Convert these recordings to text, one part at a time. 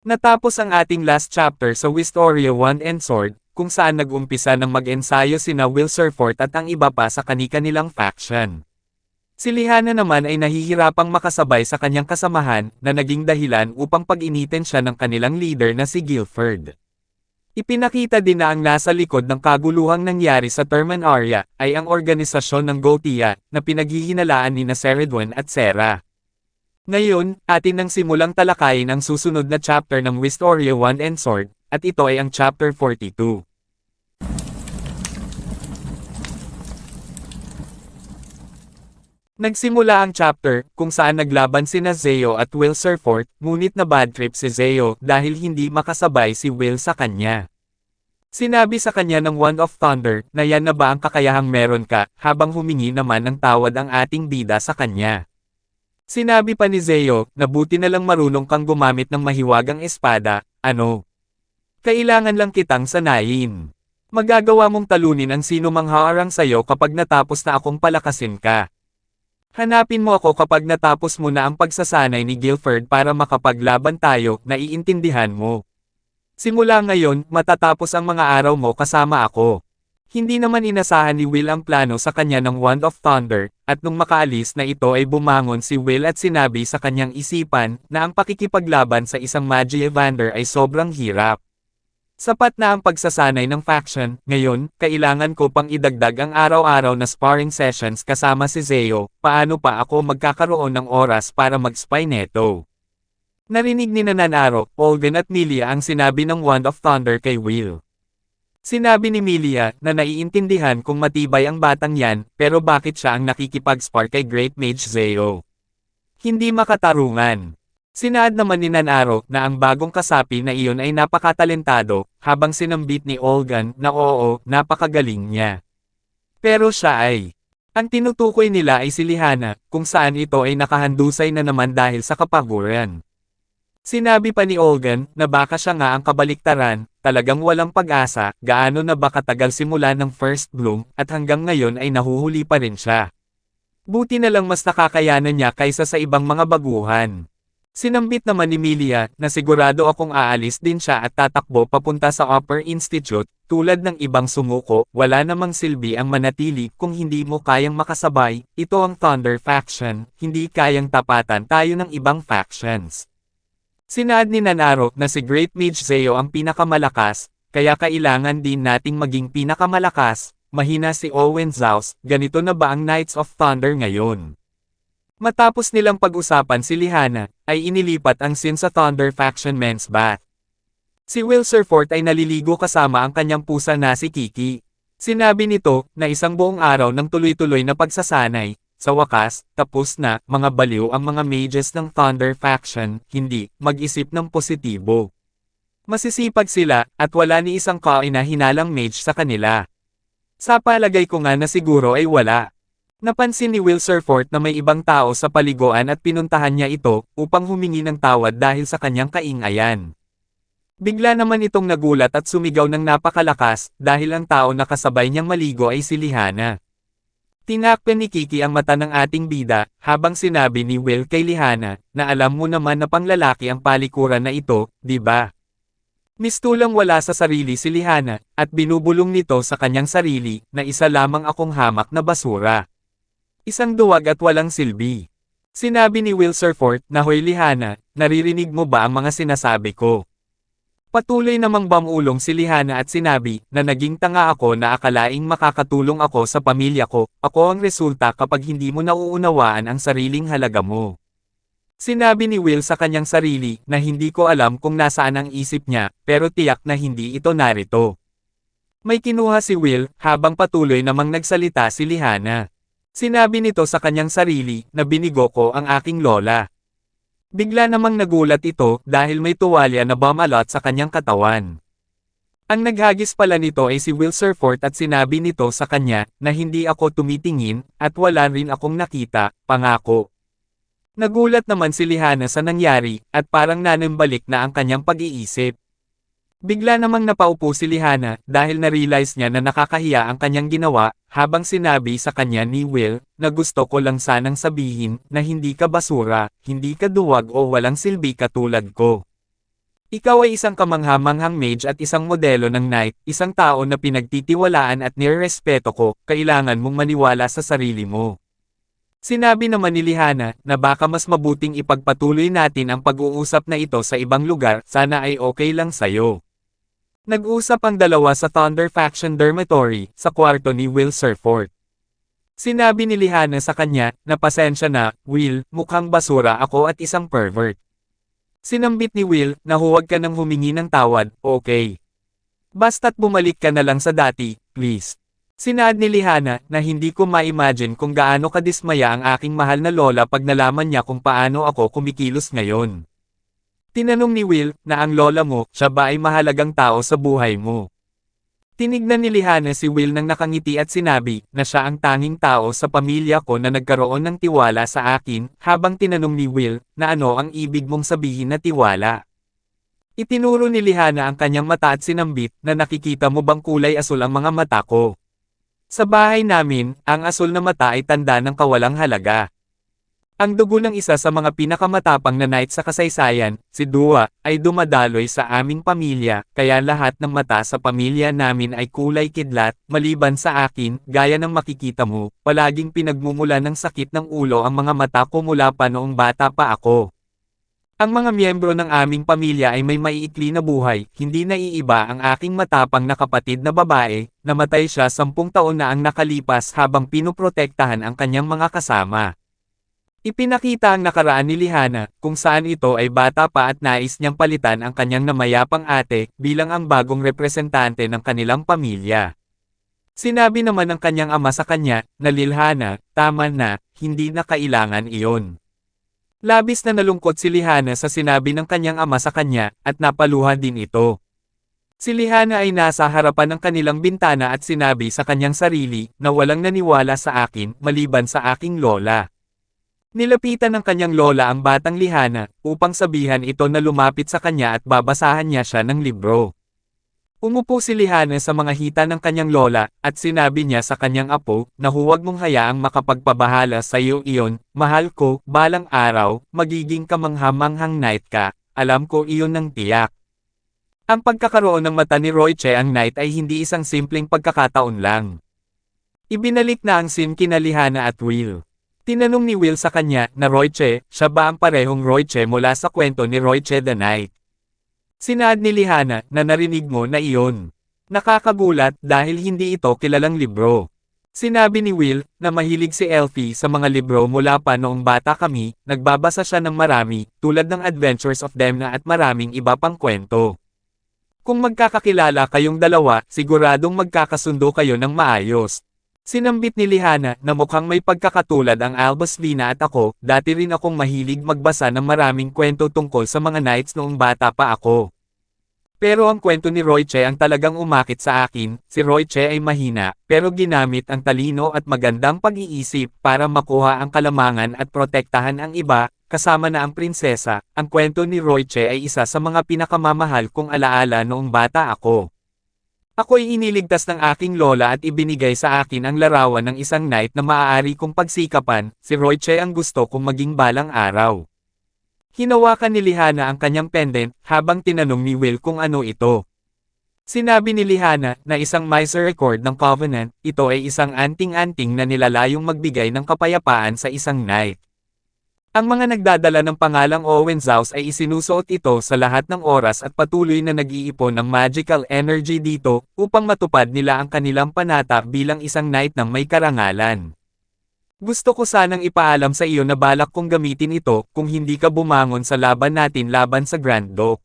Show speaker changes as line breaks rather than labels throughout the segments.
Natapos ang ating last chapter sa Wistoria 1 and Sword, kung saan nag-umpisa ng mag-ensayo sina Will Surfort at ang iba pa sa kani-kanilang faction. Si Lihana naman ay nahihirapang makasabay sa kanyang kasamahan na naging dahilan upang pag-initin siya ng kanilang leader na si Guilford. Ipinakita din na ang nasa likod ng kaguluhang nangyari sa Terminaria ay ang organisasyon ng Gotia na pinaghihinalaan ni Ceridwen at Sera. Ngayon, atin nang simulang talakayin ang susunod na chapter ng Wistoria 1 and Sword, at ito ay ang chapter 42. Nagsimula ang chapter, kung saan naglaban sina Zeo at Will Surfort, ngunit na bad trip si Zeo dahil hindi makasabay si Will sa kanya. Sinabi sa kanya ng Wand of Thunder na yan na ba ang kakayahang meron ka, habang humingi naman ng tawad ang ating bida sa kanya. Sinabi pa ni Zeo, na buti na lang marunong kang gumamit ng mahiwagang espada, ano? Kailangan lang kitang sanayin. Magagawa mong talunin ang sino mang haarang sa'yo kapag natapos na akong palakasin ka. Hanapin mo ako kapag natapos mo na ang pagsasanay ni Guilford para makapaglaban tayo, naiintindihan mo. Simula ngayon, matatapos ang mga araw mo kasama ako. Hindi naman inasahan ni Will ang plano sa kanya ng Wand of Thunder, at nung makaalis na ito ay bumangon si Will at sinabi sa kanyang isipan na ang pakikipaglaban sa isang Magi Evander ay sobrang hirap. Sapat na ang pagsasanay ng faction, ngayon, kailangan ko pang idagdag ang araw-araw na sparring sessions kasama si Zeo, paano pa ako magkakaroon ng oras para mag-spy neto. Narinig ni Nanaro, Olgan at Milia ang sinabi ng Wand of Thunder kay Will. Sinabi ni Milia na naiintindihan kung matibay ang batang yan, pero bakit siya ang nakikipag-spar kay Great Mage Zeo? Hindi makatarungan. Sinaad naman ni Nanaro na ang bagong kasapi na iyon ay napakatalentado, habang sinambit ni Olgan na oo, napakagaling niya. Pero siya ay. Ang tinutukoy nila ay si Lihana, kung saan ito ay nakahandusay na naman dahil sa kapaguran. Sinabi pa ni Olgan na baka siya nga ang kabaliktaran, talagang walang pag-asa, gaano na ba katagal simula ng first bloom, at hanggang ngayon ay nahuhuli pa rin siya. Buti na lang mas nakakayanan niya kaysa sa ibang mga baguhan. Sinambit naman ni Milia na sigurado akong aalis din siya at tatakbo papunta sa Upper Institute, tulad ng ibang sumuko, wala namang silbi ang manatili kung hindi mo kayang makasabay, ito ang Thunder Faction, hindi kayang tapatan tayo ng ibang factions. Sinaad ni Nanaro na si Great Mage Zeo ang pinakamalakas, kaya kailangan din nating maging pinakamalakas, mahina si Owen Zaus, ganito na ba ang Knights of Thunder ngayon? Matapos nilang pag-usapan si Lihana, ay inilipat ang scene sa Thunder Faction Men's Bath. Si Will Surfort ay naliligo kasama ang kanyang pusa na si Kiki. Sinabi nito na isang buong araw ng tuloy-tuloy na pagsasanay, sa wakas, tapos na, mga baliw ang mga mages ng Thunder Faction, hindi, mag-isip ng positibo. Masisipag sila, at wala ni isang kaina-hinalang mage sa kanila. Sa palagay ko nga na siguro ay wala. Napansin ni Will Surfort na may ibang tao sa paliguan at pinuntahan niya ito, upang humingi ng tawad dahil sa kanyang kaingayan. Bigla naman itong nagulat at sumigaw ng napakalakas, dahil ang tao na kasabay niyang maligo ay si Lihana. Tinakpan ni Kiki ang mata ng ating bida, habang sinabi ni Will kay Lihana, na alam mo naman na panglalaki ang palikuran na ito, di ba? Mistulang wala sa sarili si Lihana, at binubulong nito sa kanyang sarili, na isa lamang akong hamak na basura. Isang duwag at walang silbi. Sinabi ni Will Surfort na hoy Lihana, naririnig mo ba ang mga sinasabi ko? Patuloy namang bamulong si Lihana at sinabi na naging tanga ako na akalaing makakatulong ako sa pamilya ko, ako ang resulta kapag hindi mo nauunawaan ang sariling halaga mo. Sinabi ni Will sa kanyang sarili na hindi ko alam kung nasaan ang isip niya, pero tiyak na hindi ito narito. May kinuha si Will, habang patuloy namang nagsalita si Lihana. Sinabi nito sa kanyang sarili na binigo ko ang aking lola. Bigla namang nagulat ito dahil may tuwalya na bumalot sa kanyang katawan. Ang naghagis pala nito ay si Will Surfort at sinabi nito sa kanya na hindi ako tumitingin at wala rin akong nakita, pangako. Nagulat naman si Lihana sa nangyari at parang nanambalik na ang kanyang pag-iisip. Bigla namang napaupo si Lihana dahil na-realize niya na nakakahiya ang kanyang ginawa, habang sinabi sa kanya ni Will na gusto ko lang sanang sabihin na hindi ka basura, hindi ka duwag o walang silbi katulad ko. Ikaw ay isang kamangha-manghang mage at isang modelo ng knight, isang tao na pinagtitiwalaan at nirerespeto ko, kailangan mong maniwala sa sarili mo. Sinabi naman ni Lihana na baka mas mabuting ipagpatuloy natin ang pag-uusap na ito sa ibang lugar, sana ay okay lang sa'yo. Nag-usap ang dalawa sa Thunder Faction Dormitory, sa kwarto ni Will Surfort. Sinabi ni Lihana sa kanya na pasensya na, Will, mukhang basura ako at isang pervert. Sinambit ni Will na huwag ka nang humingi ng tawad, okay? Basta't bumalik ka na lang sa dati, please. Sinaad ni Lihana na hindi ko ma-imagine kung gaano kadismaya ang aking mahal na lola pag nalaman niya kung paano ako kumikilos ngayon. Tinanong ni Will na ang lola mo, siya ba ay mahalagang tao sa buhay mo? Tinignan ni Lihana si Will nang nakangiti at sinabi na siya ang tanging tao sa pamilya ko na nagkaroon ng tiwala sa akin, habang tinanong ni Will na ano ang ibig mong sabihin na tiwala. Itinuro ni Lihana ang kanyang mata at sinambit na nakikita mo bang kulay asul ang mga mata ko. Sa bahay namin, ang asul na mata ay tanda ng kawalang halaga. Ang dugo ng isa sa mga pinakamatapang na knight sa kasaysayan, si Dua, ay dumadaloy sa aming pamilya, kaya lahat ng mata sa pamilya namin ay kulay kidlat, maliban sa akin, gaya ng makikita mo, palaging pinagmumula ng sakit ng ulo ang mga mata ko mula pa noong bata pa ako. Ang mga miyembro ng aming pamilya ay may maiikli na buhay, hindi naiiba ang aking matapang na kapatid na babae, namatay siya 10 taon na ang nakalipas habang pinoprotektahan ang kanyang mga kasama. Ipinakita ang nakaraan ni Lihana, kung saan ito ay bata pa at nais niyang palitan ang kanyang namayapang ate, bilang ang bagong representante ng kanilang pamilya. Sinabi naman ng kanyang ama sa kanya, na Lihana, tama na, hindi na kailangan iyon. Labis na nalungkot si Lihana sa sinabi ng kanyang ama sa kanya, at napaluha din ito. Si Lihana ay nasa harapan ng kanilang bintana at sinabi sa kanyang sarili, na walang naniwala sa akin, maliban sa aking lola. Nilapitan ng kanyang lola ang batang Lihana, upang sabihan ito na lumapit sa kanya at babasahan niya siya ng libro. Umupo si Lihana sa mga hita ng kanyang lola, at sinabi niya sa kanyang apo, na huwag mong hayaang makapagpabahala sa iyo iyon, mahal ko, balang araw, magiging kamangha-manghang knight ka, alam ko iyon ng tiyak. Ang pagkakaroon ng mata ni Royce ang knight ay hindi isang simpleng pagkakataon lang. Ibinalik na ang scene kina Lihana at Will. Tinanong ni Will sa kanya na Royce, siya ba ang parehong Royce mula sa kwento ni Royce the Knight? Sinaad ni Lihana na narinig mo na iyon. Nakakagulat dahil hindi ito kilalang libro. Sinabi ni Will na mahilig si Elfie sa mga libro mula pa noong bata kami, nagbabasa siya ng marami, tulad ng Adventures of Demna at maraming iba pang kwento. Kung magkakakilala kayong dalawa, siguradong magkakasundo kayo ng maayos. Sinambit ni Lihana na mukhang may pagkakatulad ang Albus Lina at ako, dati rin akong mahilig magbasa ng maraming kwento tungkol sa mga knights noong bata pa ako. Pero ang kwento ni Royce ang talagang umakit sa akin, si Royce ay mahina, pero ginamit ang talino at magandang pag-iisip para makuha ang kalamangan at protektahan ang iba, kasama na ang prinsesa. Ang kwento ni Royce ay isa sa mga pinakamamahal kong alaala noong bata ako. Ako'y iniligtas ng aking lola at ibinigay sa akin ang larawan ng isang knight na maaari kong pagsikapan, si Royce ang gusto kong maging balang araw. Hinawakan ni Lihana ang kanyang pendant, habang tinanong ni Will kung ano ito. Sinabi ni Lihana na isang misericord ng Covenant, ito ay isang anting-anting na nilalayong magbigay ng kapayapaan sa isang knight. Ang mga nagdadala ng pangalang Owenzaus ay isinusuot ito sa lahat ng oras at patuloy na nag-iipon ng magical energy dito, upang matupad nila ang kanilang panata bilang isang knight ng may karangalan. Gusto ko sanang ipaalam sa iyo na balak kong gamitin ito kung hindi ka bumangon sa laban natin laban sa Grand Duke.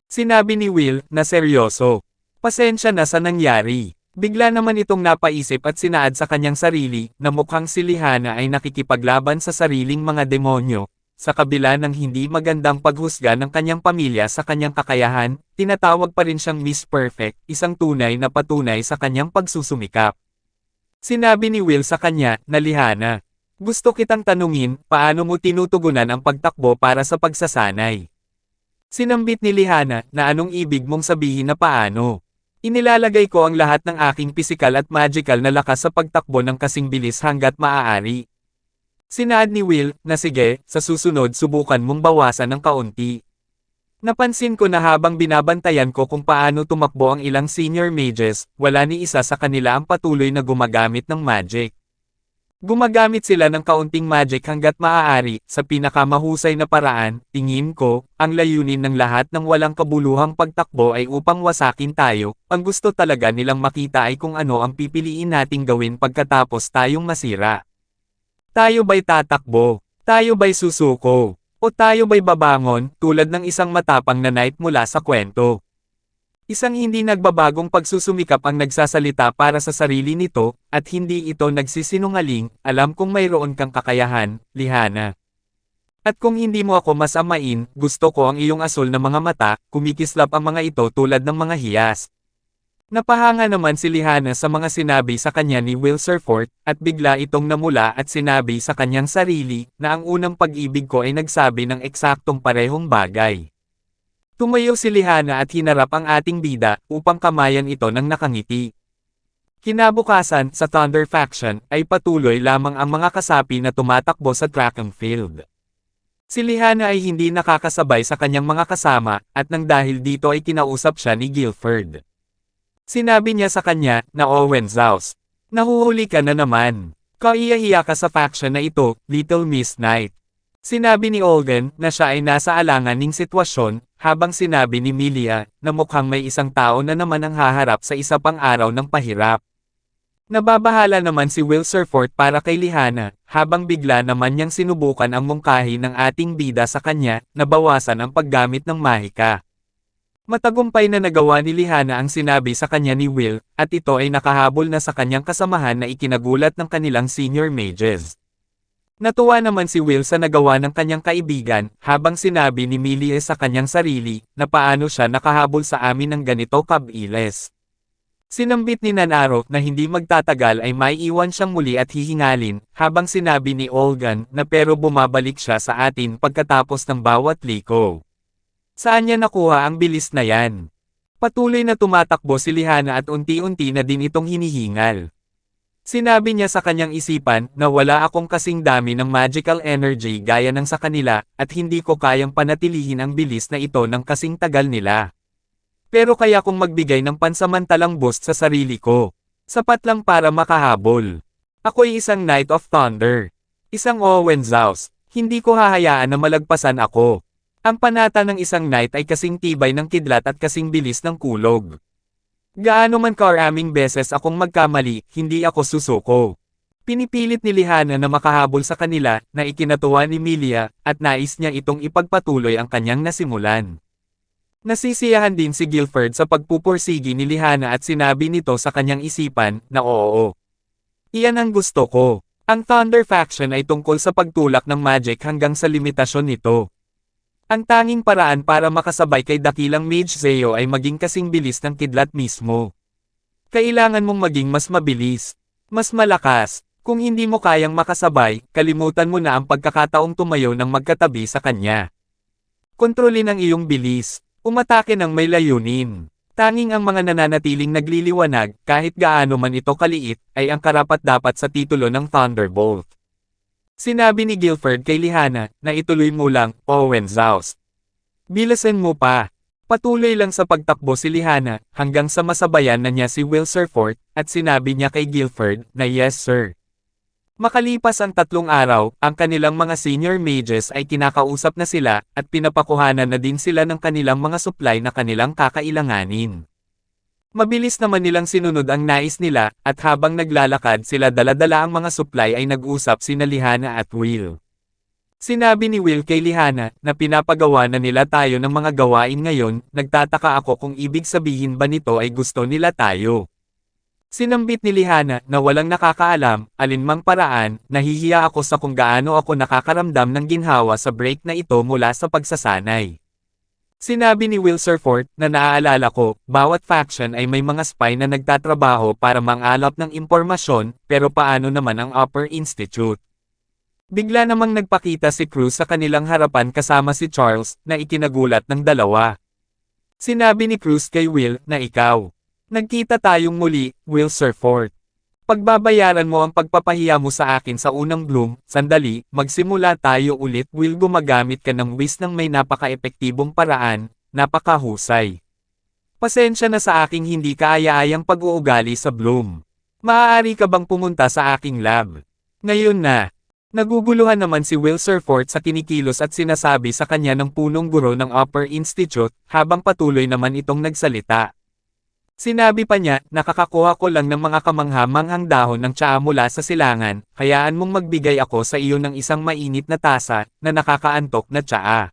Sinabi ni Will na seryoso. Pasensya na sa nangyari. Bigla naman itong napaisip at sinaad sa kanyang sarili, na mukhang si Lihana ay nakikipaglaban sa sariling mga demonyo. Sa kabila ng hindi magandang paghusga ng kanyang pamilya sa kanyang kakayahan, tinatawag pa rin siyang Miss Perfect, isang tunay na patunay sa kanyang pagsusumikap. Sinabi ni Will sa kanya, na Lihana, gusto kitang tanungin, paano mo tinutugunan ang pagtakbo para sa pagsasanay? Sinambit ni Lihana, na anong ibig mong sabihin na paano? Inilalagay ko ang lahat ng aking pisikal at magical na lakas sa pagtakbo ng kasing bilis hanggat maaari. Sinaad ni Will, na sige, sa susunod subukan mong bawasan ng kaunti. Napansin ko na habang binabantayan ko kung paano tumakbo ang ilang senior mages, wala ni isa sa kanila ang patuloy na gumagamit ng magic. Gumagamit sila ng kaunting magic hanggat maaari, sa pinakamahusay na paraan, tingin ko, ang layunin ng lahat ng walang kabuluhang pagtakbo ay upang wasakin tayo, ang gusto talaga nilang makita ay kung ano ang pipiliin nating gawin pagkatapos tayong masira. Tayo ba'y tatakbo? Tayo ba'y susuko? O tayo ba'y babangon, tulad ng isang matapang na knight mula sa kwento? Isang hindi nagbabagong pagsusumikap ang nagsasalita para sa sarili nito, at hindi ito nagsisinungaling, alam kong mayroon kang kakayahan, Lihanna. At kung hindi mo ako masamain, gusto ko ang iyong asul na mga mata, kumikislap ang mga ito tulad ng mga hiyas. Napahanga naman si Lihanna sa mga sinabi sa kanya ni Wilserfort, at bigla itong namula at sinabi sa kanyang sarili, na ang unang pag-ibig ko ay nagsabi ng eksaktong parehong bagay. Tumayo si Lihanna at hinarap ang ating bida, upang kamayan ito ng nakangiti. Kinabukasan, sa Thunder Faction, ay patuloy lamang ang mga kasapi na tumatakbo sa track and field. Si Lihanna ay hindi nakakasabay sa kanyang mga kasama, at nang dahil dito ay kinausap siya ni Guilford. Sinabi niya sa kanya, na Owen Zaus, nahuhuli ka na naman. Kaiyahiya ka sa faction na ito, Little Miss Knight. Sinabi ni Olgan, na siya ay nasa alanganing sitwasyon, habang sinabi ni Milia, na mukhang may isang tao na naman ang haharap sa isa pang araw ng pahirap. Nababahala naman si Wilserfort para kay Lihanna, habang bigla naman niyang sinubukan ang mungkahi ng ating bida sa kanya, na bawasan ang paggamit ng mahika. Matagumpay na nagawa ni Lihanna ang sinabi sa kanya ni Will, at ito ay nakahabol na sa kanyang kasamahan na ikinagulat ng kanilang senior mages. Natuwa naman si Will sa nagawa ng kanyang kaibigan, habang sinabi ni Millie sa kanyang sarili, na paano siya nakahabol sa amin ng ganito kabilis. Sinambit ni Nanaro na hindi magtatagal ay maiiwan siyang muli at hihingalin, habang sinabi ni Olgan na pero bumabalik siya sa atin pagkatapos ng bawat liko. Saan niya nakuha ang bilis na yan? Patuloy na tumatakbo si Lihanna at unti-unti na din itong hinihingal. Sinabi niya sa kanyang isipan na wala akong kasing dami ng magical energy gaya ng sa kanila, at hindi ko kayang panatilihin ang bilis na ito ng kasing tagal nila. Pero kaya kong magbigay ng pansamantalang boost sa sarili ko. Sapat lang para makahabol. Ako'y isang Knight of Thunder. Isang Owen Zaus. Hindi ko hahayaan na malagpasan ako. Ang panata ng isang knight ay kasing tibay ng kidlat at kasing bilis ng kulog. Gaano man karaming beses akong magkamali, hindi ako susuko. Pinipilit ni Lihanna na makahabol sa kanila, na ikinatuwa ni Milia, at nais niya itong ipagpatuloy ang kanyang nasimulan. Nasisiyahan din si Guilford sa pagpupursigi ni Lihanna at sinabi nito sa kanyang isipan, na oo. Iyan ang gusto ko. Ang Thunder Faction ay tungkol sa pagtulak ng magic hanggang sa limitasyon nito. Ang tanging paraan para makasabay kay dakilang Mage Zeo ay maging kasing bilis ng kidlat mismo. Kailangan mong maging mas mabilis, mas malakas. Kung hindi mo kayang makasabay, kalimutan mo na ang pagkakataong tumayo ng magkatabi sa kanya. Kontrolin ang iyong bilis. Umatake ng may layunin. Tanging ang mga nananatiling nagliliwanag, kahit gaano man ito kaliit, ay ang karapat-dapat sa titulo ng Thunderbolt. Sinabi ni Guilford kay Lihanna, na ituloy mo lang, Owen Zaus. Bilasan mo pa. Patuloy lang sa pagtakbo si Lihanna, hanggang sa masabayan na niya si Wilserfort, at sinabi niya kay Guilford, na yes sir. Makalipas ang 3 araw, ang kanilang mga senior mages ay kinakausap na sila, at pinapakuhanan na din sila ng kanilang mga supply na kanilang kakailanganin. Mabilis naman nilang sinunod ang nais nila, at habang naglalakad sila dala-dala ang mga supply ay nag-usap sina Lihanna at Will. Sinabi ni Will kay Lihanna, na pinapagawa na nila tayo ng mga gawain ngayon, nagtataka ako kung ibig sabihin ba nito ay gusto nila tayo. Sinambit ni Lihanna, na walang nakakaalam, alinmang paraan, nahihiya ako sa kung gaano ako nakakaramdam ng ginhawa sa break na ito mula sa pagsasanay. Sinabi ni Wilserfort, na naaalala ko, bawat faction ay may mga spy na nagtatrabaho para mangalap ng impormasyon, pero paano naman ang Upper Institute? Bigla namang nagpakita si Cruz sa kanilang harapan kasama si Charles, na ikinagulat ng dalawa. Sinabi ni Cruz kay Will, na ikaw. Nagkita tayong muli, Wilserfort. Pagbabayaran mo ang pagpapahiya mo sa akin sa unang bloom, sandali, magsimula tayo ulit. Will, gumagamit ka ng whiz ng may napaka-epektibong paraan, napakahusay. Pasensya na sa aking hindi kaaya-ayang pag-uugali sa bloom. Maaari ka bang pumunta sa aking lab? Ngayon na. Naguguluhan naman si Will Surfort sa kinikilos at sinasabi sa kanya ng punong guro ng Upper Institute, habang patuloy naman itong nagsalita. Sinabi pa niya, nakakakuha ko lang ng mga kamangha-manghang dahon ng tsaa mula sa silangan, hayaan mong magbigay ako sa iyo ng isang mainit na tasa, na nakakaantok na tsaa.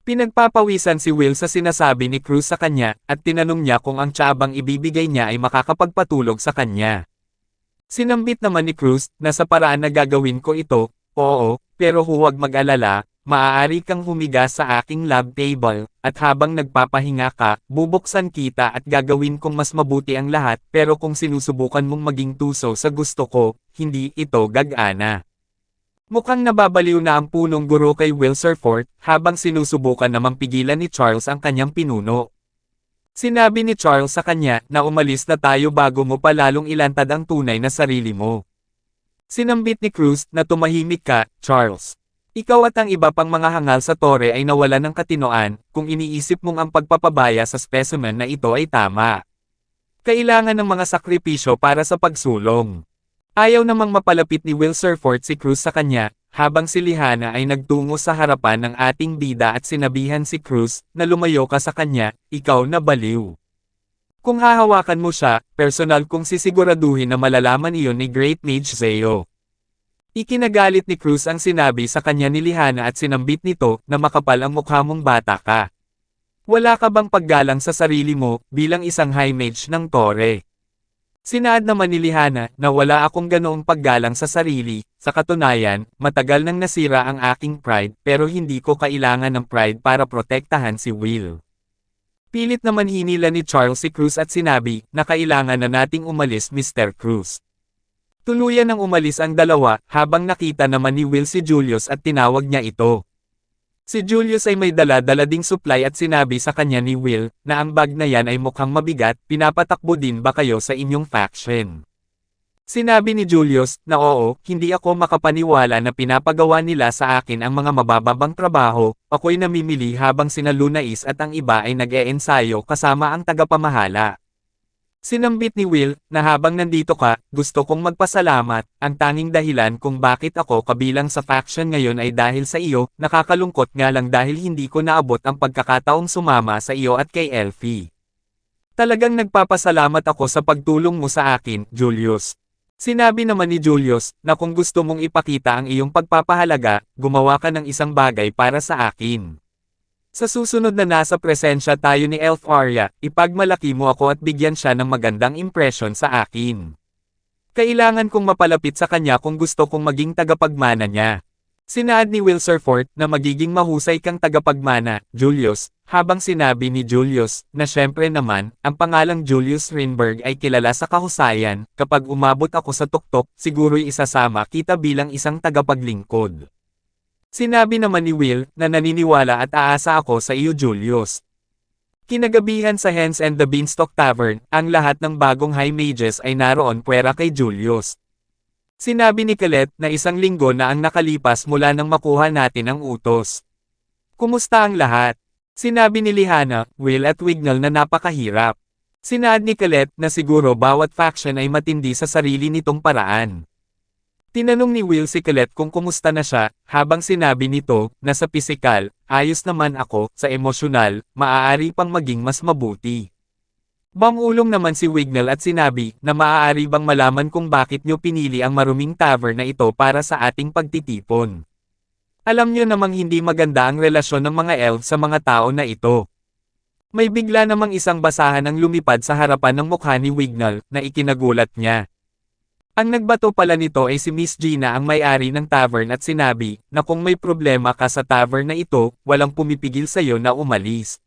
Pinagpapawisan si Will sa sinasabi ni Cruz sa kanya, at tinanong niya kung ang tsaa bang ibibigay niya ay makakapagpatulog sa kanya. Sinambit naman ni Cruz, na sa paraan na gagawin ko ito, oo, pero huwag mag-alala, maaari kang humiga sa aking lab table, at habang nagpapahinga ka, bubuksan kita at gagawin kong mas mabuti ang lahat, pero kung sinusubukan mong maging tuso sa gusto ko, hindi ito gagana. Mukhang nababaliw na ang punong guro kay Will Surfort, habang sinusubukan namang pigilan ni Charles ang kanyang pinuno. Sinabi ni Charles sa kanya na umalis na tayo bago mo pa lalong ilantad ang tunay na sarili mo. Sinambit ni Cruz na tumahimik ka, Charles. Ikaw at ang iba pang mga hangal sa tore ay nawalan ng katinoan, kung iniisip mong ang pagpapabaya sa specimen na ito ay tama. Kailangan ng mga sakripisyo para sa pagsulong. Ayaw namang mapalapit ni Will Surfort si Cruz sa kanya, habang si Lihana ay nagtungo sa harapan ng ating bida at sinabihan si Cruz na lumayo ka sa kanya, ikaw na baliw. Kung hahawakan mo siya, personal kong sisiguraduhin na malalaman iyon ni Great Mage Zeo. Ikinagalit ni Cruz ang sinabi sa kanya ni Lihana at sinambit nito na makapal ang mukha mong bata ka. Wala ka bang paggalang sa sarili mo bilang isang high mage ng tore? Sinaad naman ni Lihana na wala akong ganoong paggalang sa sarili, sa katunayan, matagal nang nasira ang aking pride pero hindi ko kailangan ng pride para protektahan si Will. Pilit naman hinila ni Charles si Cruz at sinabi na kailangan na nating umalis Mr. Cruz. Tuluyan nang umalis ang dalawa, habang nakita naman ni Will si Julius at tinawag niya ito. Si Julius ay may dala-dala ding supply at sinabi sa kanya ni Will, na ang bag na yan ay mukhang mabigat, pinapatakbo din ba kayo sa inyong faction? Sinabi ni Julius, na oo, hindi ako makapaniwala na pinapagawa nila sa akin ang mga mabababang trabaho, ako'y namimili habang sina Lunais at ang iba ay nag-e-ensayo kasama ang tagapamahala. Sinambit ni Will, na habang nandito ka, gusto kong magpasalamat, ang tanging dahilan kung bakit ako kabilang sa faction ngayon ay dahil sa iyo, nakakalungkot nga lang dahil hindi ko naabot ang pagkakataong sumama sa iyo at kay Elfie. Talagang nagpapasalamat ako sa pagtulong mo sa akin, Julius. Sinabi naman ni Julius, na kung gusto mong ipakita ang iyong pagpapahalaga, gumawa ka ng isang bagay para sa akin. Sa susunod na nasa presensya tayo ni Elf Arya, ipagmalaki mo ako at bigyan siya ng magandang impresyon sa akin. Kailangan kong mapalapit sa kanya kung gusto kong maging tagapagmana niya. Sinaad ni Will Surfort na magiging mahusay kang tagapagmana, Julius, habang sinabi ni Julius, na syempre naman, ang pangalang Julius Rinberg ay kilala sa kahusayan, kapag umabot ako sa tuktok, siguro'y isasama kita bilang isang tagapaglingkod. Sinabi naman ni Will, na naniniwala at aasa ako sa iyo Julius. Kinagabihan sa Hens and the Beanstalk Tavern, ang lahat ng bagong high mages ay naroon puwera kay Julius. Sinabi ni Colette na isang linggo na ang nakalipas mula nang makuha natin ang utos. Kumusta ang lahat? Sinabi ni Lihana, Will at Wignall na napakahirap. Sinaad ni Colette na siguro bawat faction ay matindi sa sarili nitong paraan. Tinanong ni Will si Colette kung kumusta na siya, habang sinabi nito, na sa pisikal, ayos naman ako, sa emosyonal, maaari pang maging mas mabuti. Bangulong naman si Wignall at sinabi, na maaari bang malaman kung bakit nyo pinili ang maruming tavern na ito para sa ating pagtitipon. Alam nyo namang hindi maganda ang relasyon ng mga elf sa mga tao na ito. May bigla namang isang basahan ang lumipad sa harapan ng mukha ni Wignall, na ikinagulat niya. Ang nagbato pala nito ay si Miss Gina ang may-ari ng tavern at sinabi, na kung may problema ka sa tavern na ito, walang pumipigil sa'yo na umalis.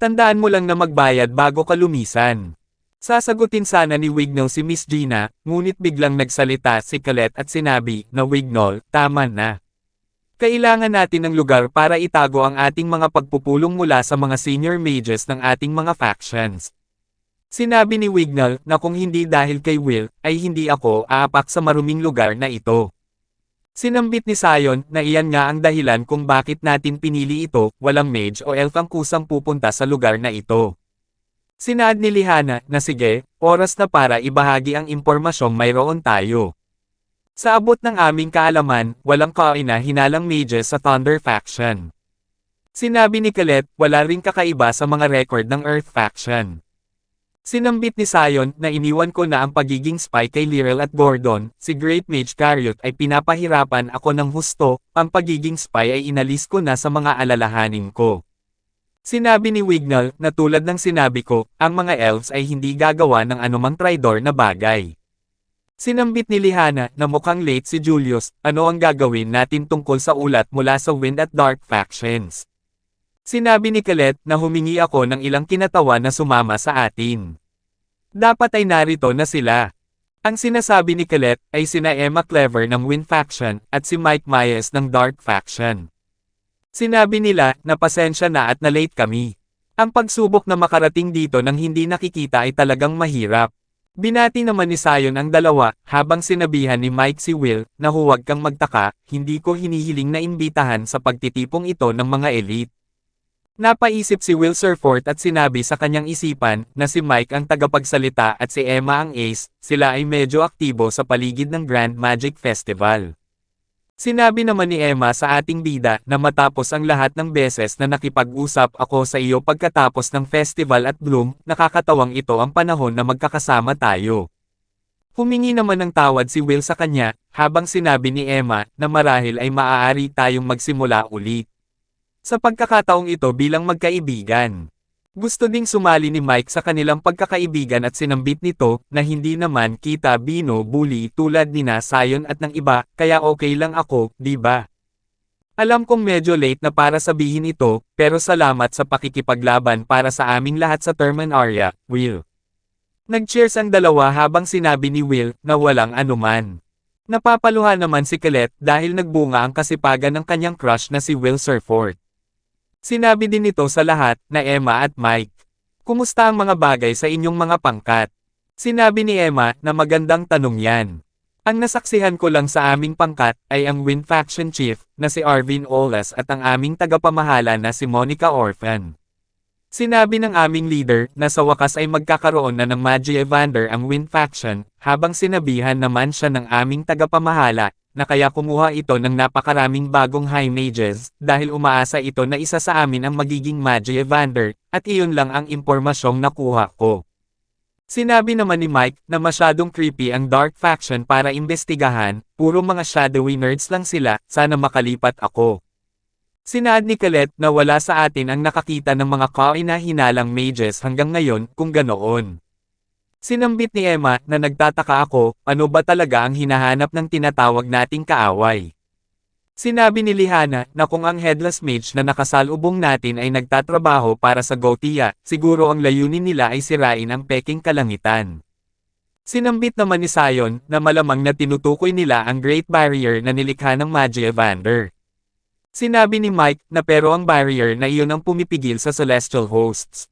Tandaan mo lang na magbayad bago ka lumisan. Sasagutin sana ni Wignall si Miss Gina, ngunit biglang nagsalita si Colette at sinabi, na Wignall, tama na. Kailangan natin ng lugar para itago ang ating mga pagpupulong mula sa mga senior mages ng ating mga factions. Sinabi ni Wignall na kung hindi dahil kay Will, ay hindi ako aapak sa maruming lugar na ito. Sinambit ni Sion na iyan nga ang dahilan kung bakit natin pinili ito, walang mage o elf ang kusang pupunta sa lugar na ito. Sinaad ni Lihana na sige, oras na para ibahagi ang impormasyong mayroon tayo. Sa abot ng aming kaalaman, walang kaina-hinalang mages sa Thunder Faction. Sinabi ni Colette, wala ring kakaiba sa mga record ng Earth Faction. Sinambit ni Sion na iniwan ko na ang pagiging spy kay Lyrel at Gordon, si Great Mage Cariot ay pinapahirapan ako ng husto, ang pagiging spy ay inalis ko na sa mga alalahanin ko. Sinabi ni Wignall na tulad ng sinabi ko, ang mga elves ay hindi gagawa ng anumang traidor na bagay. Sinambit ni Lihana na mukhang late si Julius, ano ang gagawin natin tungkol sa ulat mula sa Wind at Dark Factions. Sinabi ni Colette na humingi ako ng ilang kinatawan na sumama sa atin. Dapat ay narito na sila. Ang sinasabi ni Colette ay sina Emma Clever ng Wind Faction at si Mike Myers ng Dark Faction. Sinabi nila na pasensya na at na-late kami. Ang pagsubok na makarating dito nang hindi nakikita ay talagang mahirap. Binati naman ni Sion ang dalawa, habang sinabihan ni Mike si Will na huwag kang magtaka, hindi ko hinihiling na imbitahan sa pagtitipong ito ng mga elite. Napaisip si Will Surfort at sinabi sa kanyang isipan na si Mike ang tagapagsalita at si Emma ang ace, sila ay medyo aktibo sa paligid ng Grand Magic Festival. Sinabi naman ni Emma sa ating bida na matapos ang lahat ng beses na nakipag-usap ako sa iyo pagkatapos ng festival at Bloom, nakakatawang ito ang panahon na magkakasama tayo. Humingi naman ng tawad si Will sa kanya, habang sinabi ni Emma na marahil ay maaari tayong magsimula ulit. Sa pagkakataong ito bilang magkaibigan. Gusto ding sumali ni Mike sa kanilang pagkakaibigan at sinambit nito na hindi naman kita bino-bully tulad ni Sion at ng iba, kaya okay lang ako, di ba? Alam kong medyo late na para sabihin ito, pero salamat sa pakikipaglaban para sa aming lahat sa Terminaria, Will. Nag-cheers ang dalawa habang sinabi ni Will na walang anuman. Napapaluha naman si Colette dahil nagbunga ang kasipagan ng kanyang crush na si Will Surfort. Sinabi din nito sa lahat na Emma at Mike. Kumusta ang mga bagay sa inyong mga pangkat? Sinabi ni Emma na magandang tanong yan. Ang nasaksihan ko lang sa aming pangkat ay ang Wind Faction Chief na si Arvin Olas at ang aming tagapamahala na si Monica Orphan. Sinabi ng aming leader na sa wakas ay magkakaroon na ng Magie Evander ang Wind Faction, habang sinabihan naman siya ng aming tagapamahala na kaya kumuha ito ng napakaraming bagong High Mages, dahil umaasa ito na isa sa amin ang magiging Magie Evander, at iyon lang ang impormasyong nakuha ko. Sinabi naman ni Mike na masyadong creepy ang Dark Faction para imbestigahan, puro mga shadowy nerds lang sila, sana makalipat ako. Sinaad ni Colette na wala sa atin ang nakakita ng mga kaina-hinalang mages hanggang ngayon, kung ganoon. Sinambit ni Emma na nagtataka ako, ano ba talaga ang hinahanap ng tinatawag nating kaaway? Sinabi ni Lihana na kung ang headless mage na nakasalubong natin ay nagtatrabaho para sa Gotia, siguro ang layunin nila ay sirain ang peking kalangitan. Sinambit naman ni Sion na malamang na tinutukoy nila ang Great Barrier na nilikha ng Magie Evander. Sinabi ni Mike na pero ang barrier na iyon ang pumipigil sa Celestial Hosts.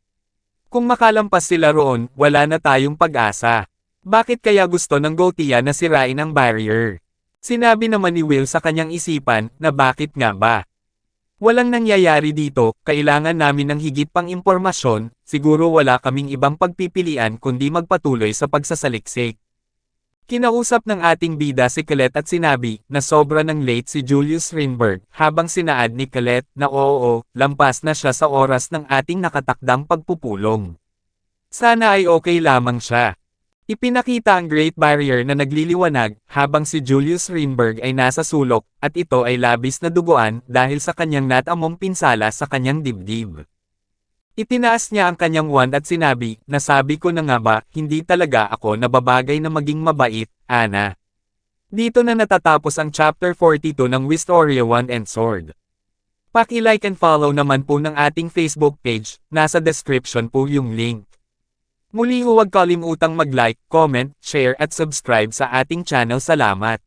Kung makalampas sila roon, wala na tayong pag-asa. Bakit kaya gusto ng Gotia na sirain ang barrier? Sinabi naman ni Will sa kanyang isipan na bakit nga ba? Walang nangyayari dito, kailangan namin ng higit pang impormasyon, siguro wala kaming ibang pagpipilian kundi magpatuloy sa pagsasaliksik. Kinausap ng ating bida si Colette at sinabi na sobra ng late si Julius Rinberg, habang sinaad ni Colette na oo, lampas na siya sa oras ng ating nakatakdang pagpupulong. Sana ay okay lamang siya. Ipinakita ang Great Barrier na nagliliwanag, habang si Julius Rinberg ay nasa sulok, at ito ay labis na duguan dahil sa kanyang natamong pinsala sa kanyang dibdib. Itinaas niya ang kanyang wand at sinabi, nasabi ko na nga ba, hindi talaga ako nababagay na maging mabait, Ana. Dito na natatapos ang Chapter 42 ng Wistoria Wand and Sword. Paki-like and follow naman po ng ating Facebook page, nasa description po yung link. Muli huwag kalimutang mag-like, comment, share at subscribe sa ating channel. Salamat.